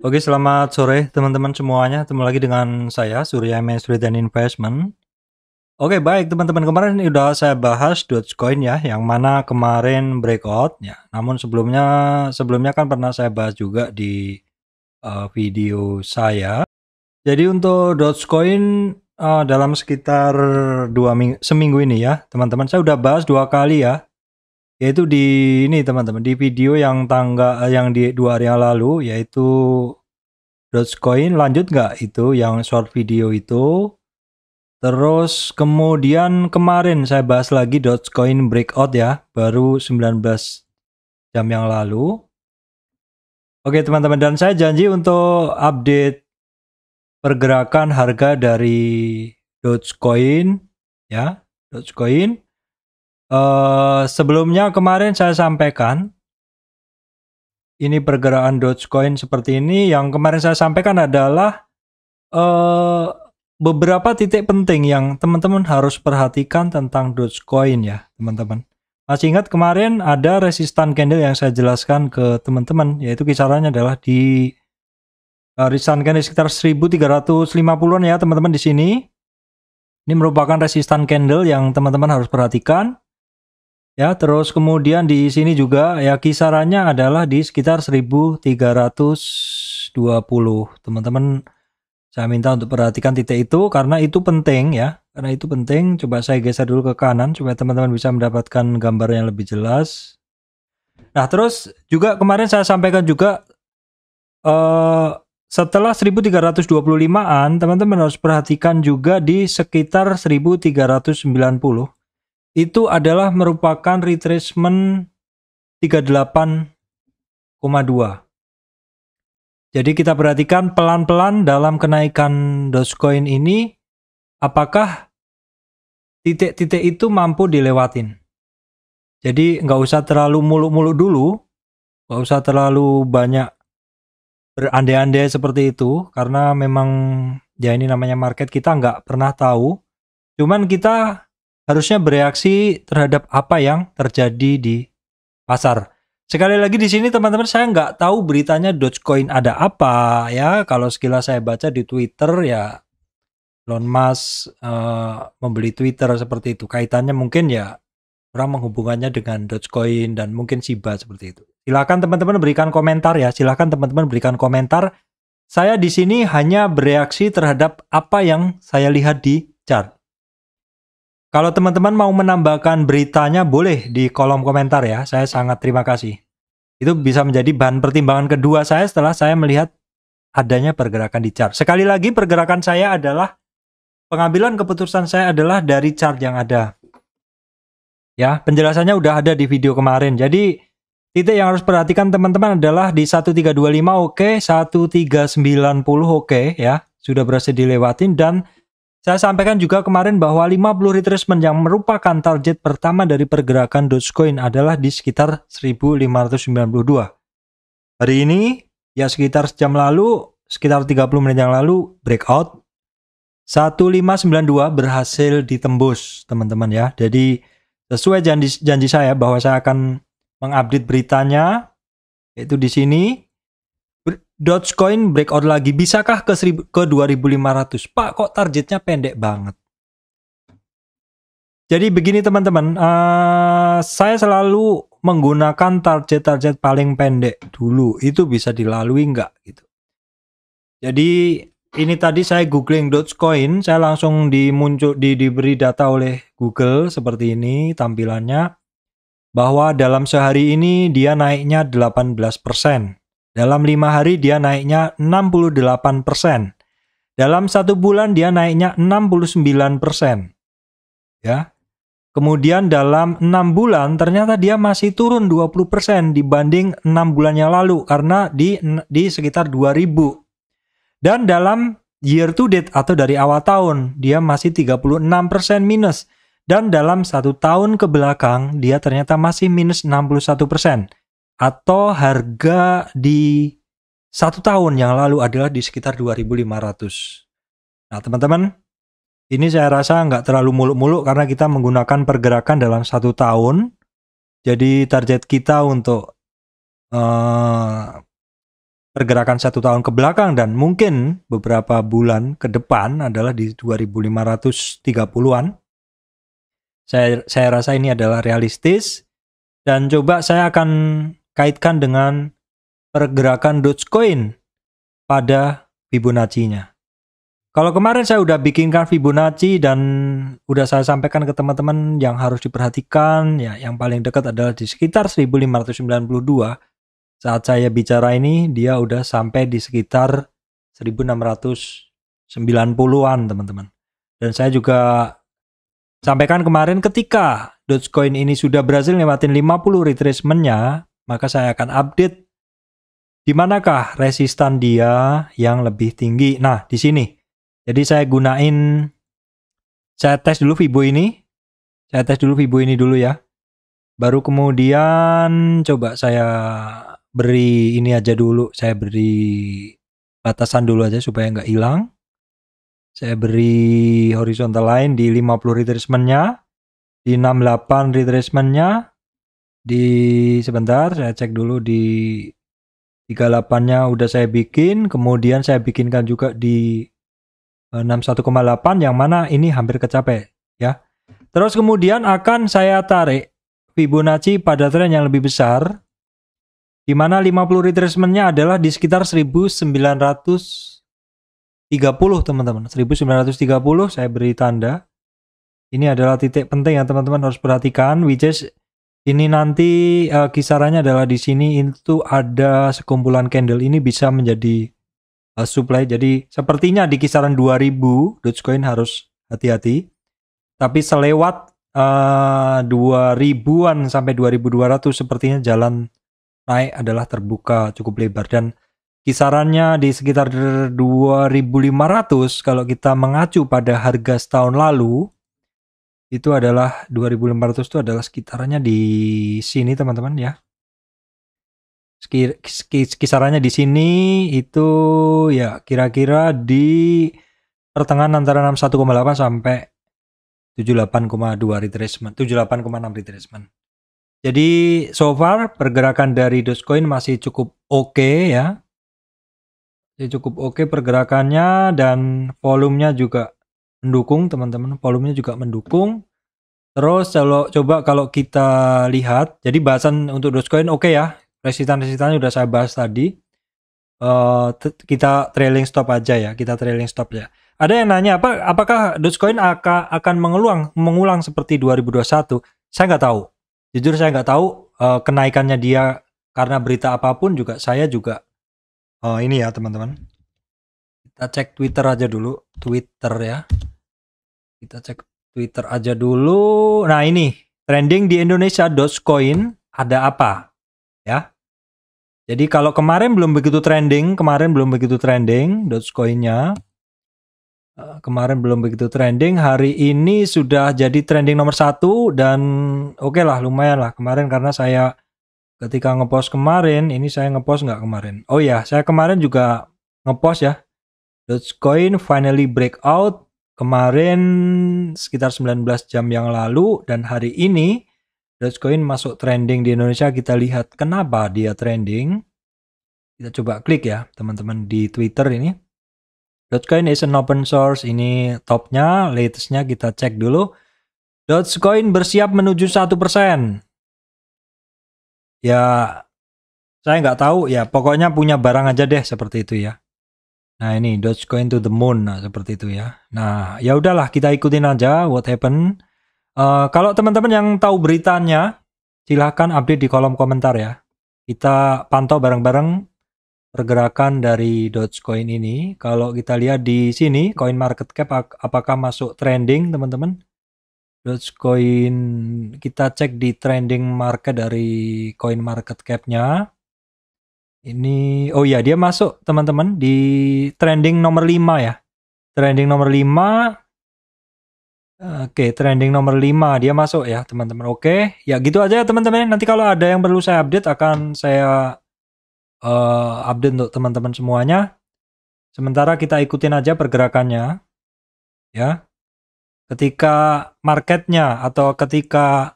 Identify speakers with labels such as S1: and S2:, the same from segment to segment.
S1: Oke, selamat sore teman-teman semuanya. Ketemu lagi dengan saya, Surya MS Trade and Investment. Oke, baik teman-teman. Kemarin udah saya bahas Dogecoin ya, yang mana kemarin breakout ya. Namun sebelumnya kan pernah saya bahas juga di video saya. Jadi untuk Dogecoin dalam sekitar seminggu ini ya, teman-teman, saya udah bahas 2 kali ya. Yaitu di ini teman-teman, di video yang yang di 2 hari yang lalu, yaitu Dogecoin lanjut nggak itu yang short video itu. Terus kemudian kemarin saya bahas lagi Dogecoin breakout ya, baru 19 jam yang lalu. Oke teman-teman, dan saya janji untuk update pergerakan harga dari Dogecoin ya, Dogecoin. Sebelumnya kemarin saya sampaikan ini pergerakan Dogecoin seperti ini. Yang kemarin saya sampaikan adalah beberapa titik penting yang teman-teman harus perhatikan tentang Dogecoin ya teman-teman. Masih ingat kemarin ada resistan candle yang saya jelaskan ke teman-teman, yaitu kisarannya adalah di resistan candle sekitar 1350-an ya teman-teman di sini. Ini merupakan resistan candle yang teman-teman harus perhatikan. Ya, terus kemudian di sini juga ya kisarannya adalah di sekitar 1320. Teman-teman, saya minta untuk perhatikan titik itu karena itu penting ya. Karena itu penting. Coba saya geser dulu ke kanan supaya teman-teman bisa mendapatkan gambar yang lebih jelas. Nah, terus juga kemarin saya sampaikan juga setelah 1325-an, teman-teman harus perhatikan juga di sekitar 1390. Itu adalah merupakan retracement 38,2. Jadi kita perhatikan pelan-pelan dalam kenaikan Dogecoin ini, apakah titik-titik itu mampu dilewatin. Jadi nggak usah terlalu muluk-muluk dulu, nggak usah terlalu banyak berandai-andai seperti itu, karena memang ya ini namanya market, kita nggak pernah tahu. Cuman kita harusnya bereaksi terhadap apa yang terjadi di pasar. Sekali lagi di sini teman-teman, saya nggak tahu beritanya Dogecoin ada apa ya. Kalau sekilas saya baca di Twitter ya, Elon Musk membeli Twitter seperti itu. Kaitannya mungkin ya orang menghubungannya dengan Dogecoin dan mungkin Shiba seperti itu. Silakan teman-teman berikan komentar ya. Silakan teman-teman berikan komentar. Saya di sini hanya bereaksi terhadap apa yang saya lihat di chart. Kalau teman-teman mau menambahkan beritanya boleh di kolom komentar ya. Saya sangat terima kasih. Itu bisa menjadi bahan pertimbangan kedua saya setelah saya melihat adanya pergerakan di chart. Sekali lagi, pergerakan saya adalah, pengambilan keputusan saya adalah dari chart yang ada. Ya, penjelasannya udah ada di video kemarin. Jadi, titik yang harus perhatikan teman-teman adalah di 1325 oke, 1390 oke ya. Sudah berhasil dilewatin, dan saya sampaikan juga kemarin bahwa 50 retracement yang merupakan target pertama dari pergerakan Dogecoin adalah di sekitar 1592. Hari ini, ya sekitar sejam lalu, sekitar 30 menit yang lalu, breakout 1592 berhasil ditembus teman-teman ya. Jadi sesuai janji saya bahwa saya akan mengupdate beritanya, yaitu di sini. Dogecoin breakout lagi, bisakah ke 2500? Pak, kok targetnya pendek banget? Jadi begini teman-teman, saya selalu menggunakan target-target paling pendek dulu. Itu bisa dilalui nggak gitu. Jadi ini tadi saya googling Dogecoin, saya langsung diberi data oleh Google seperti ini tampilannya, bahwa dalam sehari ini dia naiknya 18%. Dalam 5 hari dia naiknya 68%. Dalam 1 bulan dia naiknya 69%. Ya. Kemudian dalam 6 bulan ternyata dia masih turun 20% dibanding 6 bulan yang lalu karena di sekitar 2000. Dan dalam year to date atau dari awal tahun dia masih 36% minus. Dan dalam 1 tahun ke belakang dia ternyata masih minus 61%. Atau harga di 1 tahun yang lalu adalah di sekitar 2500. Nah teman-teman, ini saya rasa nggak terlalu muluk-muluk karena kita menggunakan pergerakan dalam 1 tahun. Jadi target kita untuk pergerakan 1 tahun ke belakang dan mungkin beberapa bulan ke depan adalah di 2530-an. Saya rasa ini adalah realistis dan coba saya akan kaitkan dengan pergerakan Dogecoin pada Fibonacci-nya. Kalau kemarin saya udah bikinkan Fibonacci dan udah saya sampaikan ke teman-teman yang harus diperhatikan, ya yang paling dekat adalah di sekitar 1592. Saat saya bicara ini, dia udah sampai di sekitar 1690-an, teman-teman. Dan saya juga sampaikan kemarin ketika Dogecoin ini sudah berhasil lewatin 50 retracement-nya, maka saya akan update di manakah resistan dia yang lebih tinggi. Nah, di sini. Jadi saya tes dulu Fibo ini. Saya tes dulu Fibo ini dulu ya. Baru kemudian coba saya beri ini aja dulu, saya beri batasan dulu aja supaya nggak hilang. Saya beri horizontal line di 50 retracement-nya, di 68 retracement-nya, di sebentar saya cek dulu di 38-nya udah saya bikin, kemudian saya bikinkan juga di 61,8 yang mana ini hampir kecapai ya. Terus kemudian akan saya tarik Fibonacci pada tren yang lebih besar, di mana 50 retracement-nya adalah di sekitar 1930 teman-teman. 1930 saya beri tanda. Ini adalah titik penting yang teman-teman harus perhatikan, which is ini nanti kisarannya adalah di sini itu ada sekumpulan candle ini bisa menjadi supply. Jadi sepertinya di kisaran 2000 Dogecoin harus hati-hati. Tapi selewat 2000-an sampai 2200 sepertinya jalan naik adalah terbuka cukup lebar dan kisarannya di sekitar 2500 kalau kita mengacu pada harga setahun lalu itu adalah 2500 itu adalah sekitarannya di sini teman-teman ya. Kisarannya di sini itu ya kira-kira di pertengahan antara 61,8 sampai 78,2 retracement, 78,6 retracement. Jadi so far pergerakan dari Dogecoin masih cukup oke ya. Masih cukup oke pergerakannya dan volumenya juga mendukung teman-teman. Volumenya juga mendukung. Terus kalau kita lihat, jadi bahasan untuk Dogecoin oke ya. Resistan-resistannya udah saya bahas tadi. Kita trailing stop aja ya. Kita trailing stop ya. Ada yang nanya apakah Dogecoin akan mengulang seperti 2021? Saya nggak tahu. Jujur saya nggak tahu kenaikannya dia karena berita apapun juga saya juga ini ya teman-teman. Kita cek Twitter aja dulu. Twitter ya. Kita cek Twitter aja dulu. Nah ini trending di Indonesia Dogecoin ada apa? Ya. Jadi kalau kemarin belum begitu trending Dogecoin-nya. Kemarin belum begitu trending, hari ini sudah jadi trending nomor 1 dan oke lah lumayan lah kemarin karena saya ketika ngepost kemarin, ini saya ngepost nggak kemarin? Oh ya, saya kemarin juga ngepost ya. Dogecoin finally breakout kemarin sekitar 19 jam yang lalu dan hari ini Dogecoin masuk trending di Indonesia. Kita lihat kenapa dia trending. Kita coba klik ya teman-teman di Twitter ini. Dogecoin is an open source, ini topnya, latestnya kita cek dulu. Dogecoin bersiap menuju 1%. Ya, saya nggak tahu ya, pokoknya punya barang aja deh seperti itu ya. Nah ini Dogecoin to the moon, nah seperti itu ya. Nah ya udahlah kita ikutin aja what happen. Kalau teman-teman yang tahu beritanya, silahkan update di kolom komentar ya. Kita pantau bareng-bareng pergerakan dari Dogecoin ini. Kalau kita lihat di sini Coin Market Cap apakah masuk trending teman-teman? Dogecoin kita cek di trending market dari Coin Market Cap-nya. Ini oh ya dia masuk teman-teman di trending nomor 5 ya. Trending nomor 5. Oke, trending nomor 5 dia masuk ya teman-teman. Oke, ya gitu aja teman-teman. Nanti kalau ada yang perlu saya update akan saya update untuk teman-teman semuanya. Sementara kita ikutin aja pergerakannya ya. Ketika marketnya atau ketika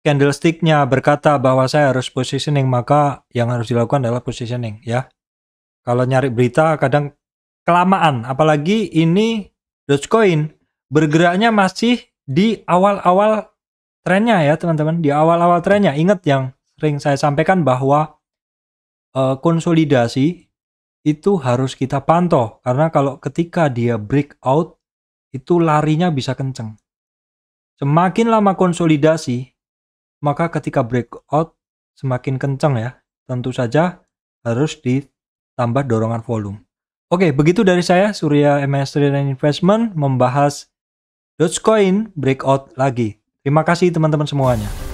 S1: candlestick-nya berkata bahwa saya harus positioning, maka yang harus dilakukan adalah positioning ya. Kalau nyari berita kadang kelamaan, apalagi ini Dogecoin bergeraknya masih di awal-awal trennya ya teman-teman, di awal-awal trennya. Ingat yang sering saya sampaikan bahwa konsolidasi itu harus kita pantau, karena kalau ketika dia breakout itu larinya bisa kenceng. Semakin lama konsolidasi, maka ketika breakout semakin kenceng ya. Tentu saja harus ditambah dorongan volume. Oke, begitu dari saya, Surya MS Trade and Investment, membahas Dogecoin breakout lagi. Terima kasih teman-teman semuanya.